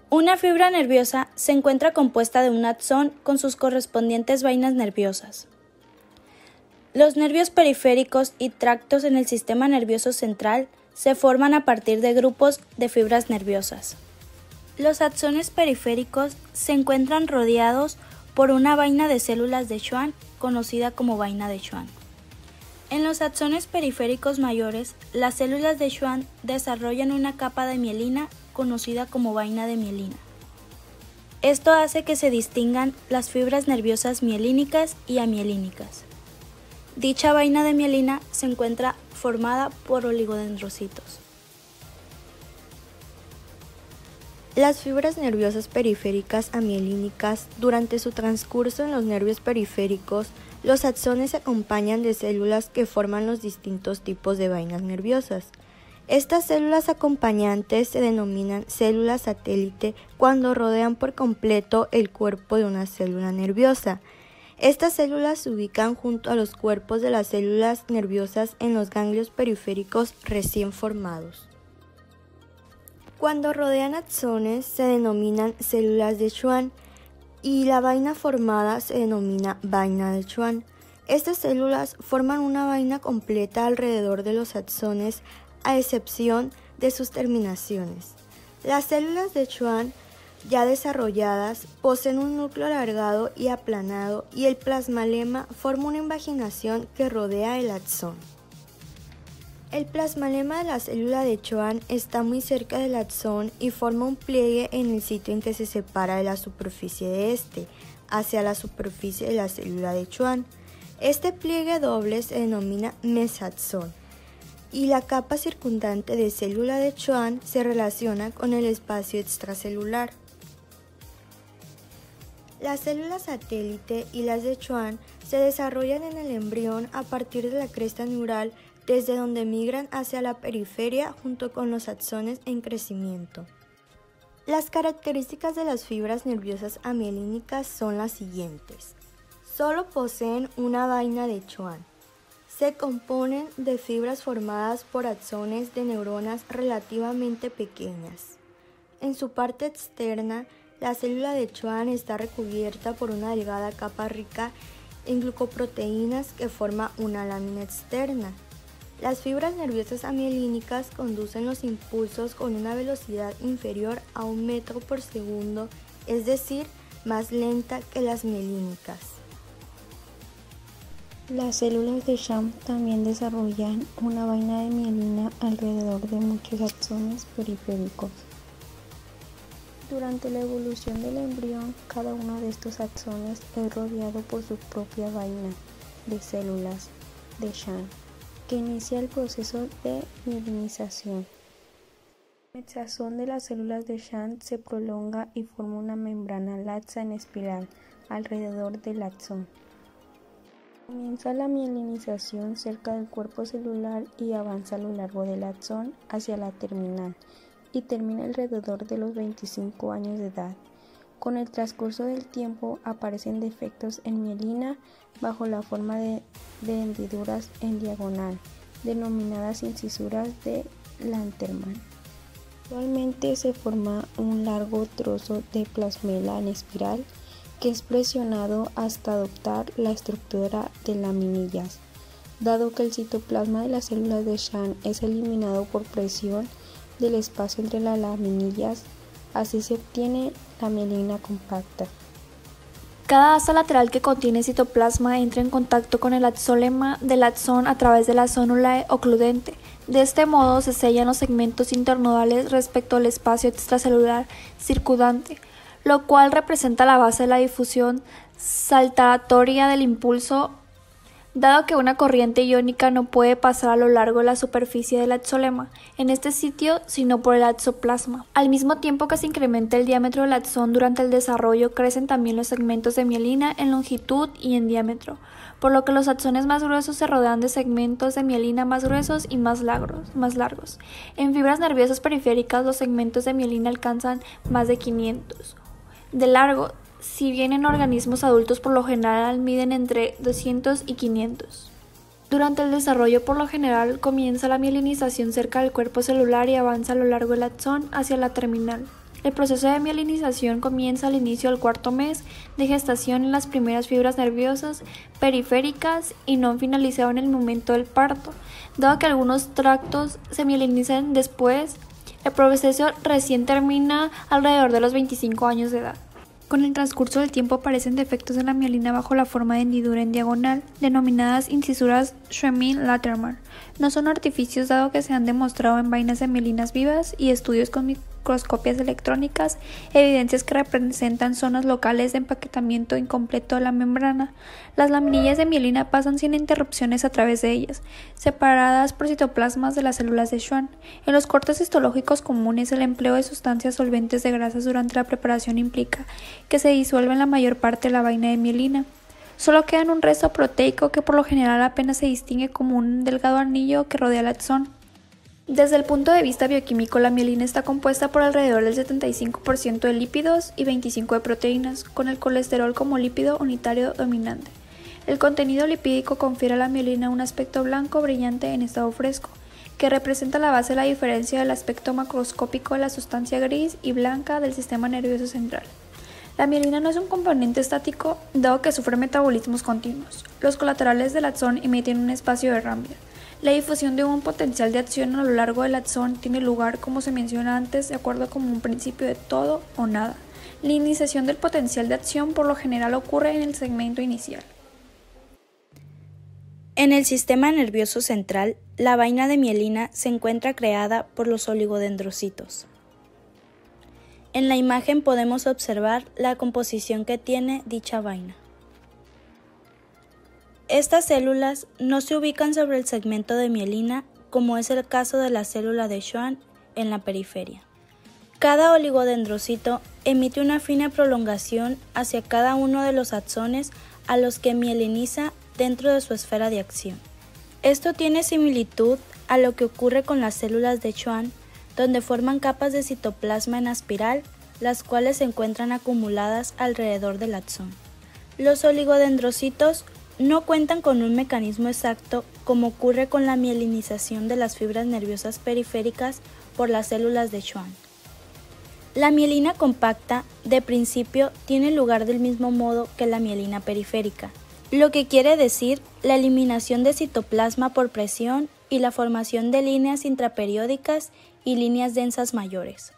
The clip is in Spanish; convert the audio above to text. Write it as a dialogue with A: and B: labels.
A: Una fibra nerviosa se encuentra compuesta de un axón con sus correspondientes vainas nerviosas. Los nervios periféricos y tractos en el sistema nervioso central se forman a partir de grupos de fibras nerviosas. Los axones periféricos se encuentran rodeados por una vaina de células de Schwann conocida como vaina de Schwann. En los axones periféricos mayores, las células de Schwann desarrollan una capa de mielina conocida como vaina de mielina. Esto hace que se distingan las fibras nerviosas mielínicas y amielínicas. Dicha vaina de mielina se encuentra formada por oligodendrocitos.
B: Las fibras nerviosas periféricas amielínicas, durante su transcurso en los nervios periféricos, los axones se acompañan de células que forman los distintos tipos de vainas nerviosas. Estas células acompañantes se denominan células satélite cuando rodean por completo el cuerpo de una célula nerviosa. Estas células se ubican junto a los cuerpos de las células nerviosas en los ganglios periféricos recién formados. Cuando rodean axones se denominan células de Schwann y la vaina formada se denomina vaina de Schwann. Estas células forman una vaina completa alrededor de los axones a excepción de sus terminaciones. Las células de Schwann ya desarrolladas poseen un núcleo alargado y aplanado y el plasmalema forma una invaginación que rodea el axón. El plasmalema de la célula de Schwann está muy cerca del axón y forma un pliegue en el sitio en que se separa de la superficie de este, hacia la superficie de la célula de Schwann. Este pliegue doble se denomina mesaxón y la capa circundante de célula de Schwann se relaciona con el espacio extracelular. Las células satélite y las de Schwann se desarrollan en el embrión a partir de la cresta neural, desde donde migran hacia la periferia junto con los axones en crecimiento. Las características de las fibras nerviosas amielínicas son las siguientes. Solo poseen una vaina de Schwann. Se componen de fibras formadas por axones de neuronas relativamente pequeñas. En su parte externa, la célula de Schwann está recubierta por una delgada capa rica en glucoproteínas que forma una lámina externa. Las fibras nerviosas amielínicas conducen los impulsos con una velocidad inferior a 1 metro por segundo, es decir, más lenta que las mielínicas.
C: Las células de Schwann también desarrollan una vaina de mielina alrededor de muchos axones periféricos. Durante la evolución del embrión, cada uno de estos axones es rodeado por su propia vaina de células de Schwann, que inicia el proceso de mielinización. El mesazón de las células de Schwann se prolonga y forma una membrana laxa en espiral alrededor del axón. Comienza la mielinización cerca del cuerpo celular y avanza a lo largo del axón hacia la terminal y termina alrededor de los 25 años de edad. Con el transcurso del tiempo aparecen defectos en mielina bajo la forma de hendiduras en diagonal, denominadas incisuras de Lantermann. Actualmente se forma un largo trozo de plasmela en espiral que es presionado hasta adoptar la estructura de laminillas. Dado que el citoplasma de las células de Schwann es eliminado por presión del espacio entre las laminillas, así se obtiene la mielina compacta.
D: Cada asa lateral que contiene citoplasma entra en contacto con el axonema del axón a través de la zónula ocludente. De este modo se sellan los segmentos internodales respecto al espacio extracelular circundante, lo cual representa la base de la difusión saltatoria del impulso, dado que una corriente iónica no puede pasar a lo largo de la superficie del axonema en este sitio, sino por el axoplasma. Al mismo tiempo que se incrementa el diámetro del axón durante el desarrollo, crecen también los segmentos de mielina en longitud y en diámetro, por lo que los axones más gruesos se rodean de segmentos de mielina más gruesos y más largos. En fibras nerviosas periféricas, los segmentos de mielina alcanzan más de 500 de largo, si bien en organismos adultos por lo general miden entre 200 y 500. Durante el desarrollo por lo general comienza la mielinización cerca del cuerpo celular y avanza a lo largo del axón hacia la terminal. El proceso de mielinización comienza al inicio del cuarto mes de gestación en las primeras fibras nerviosas periféricas y no finalizado en el momento del parto. Dado que algunos tractos se mielinizan después, el proceso recién termina alrededor de los 25 años de edad. Con el transcurso del tiempo aparecen defectos en la mielina bajo la forma de hendidura en diagonal, denominadas incisuras Schwemin-Laterman. No son artificios dado que se han demostrado en vainas de mielinas vivas y estudios con microscopias electrónicas, evidencias que representan zonas locales de empaquetamiento incompleto de la membrana. Las laminillas de mielina pasan sin interrupciones a través de ellas, separadas por citoplasmas de las células de Schwann. En los cortes histológicos comunes, el empleo de sustancias solventes de grasas durante la preparación implica que se disuelve en la mayor parte de la vaina de mielina. Solo queda un resto proteico que por lo general apenas se distingue como un delgado anillo que rodea el axón. Desde el punto de vista bioquímico, la mielina está compuesta por alrededor del 75% de lípidos y 25% de proteínas, con el colesterol como lípido unitario dominante. El contenido lipídico confiere a la mielina un aspecto blanco brillante en estado fresco, que representa la base de la diferencia del aspecto macroscópico de la sustancia gris y blanca del sistema nervioso central. La mielina no es un componente estático, dado que sufre metabolismos continuos. Los colaterales del axón emiten un espacio de Rampia. La difusión de un potencial de acción a lo largo del axón tiene lugar, como se menciona antes, de acuerdo con un principio de todo o nada. La iniciación del potencial de acción por lo general ocurre en el segmento inicial.
A: En el sistema nervioso central, la vaina de mielina se encuentra creada por los oligodendrocitos. En la imagen podemos observar la composición que tiene dicha vaina. Estas células no se ubican sobre el segmento de mielina, como es el caso de la célula de Schwann en la periferia. Cada oligodendrocito emite una fina prolongación hacia cada uno de los axones a los que mieliniza dentro de su esfera de acción. Esto tiene similitud a lo que ocurre con las células de Schwann, donde forman capas de citoplasma en espiral, las cuales se encuentran acumuladas alrededor del axón. Los oligodendrocitos no cuentan con un mecanismo exacto como ocurre con la mielinización de las fibras nerviosas periféricas por las células de Schwann. La mielina compacta, de principio, tiene lugar del mismo modo que la mielina periférica, lo que quiere decir la eliminación de citoplasma por presión y la formación de líneas intraperiódicas y líneas densas mayores.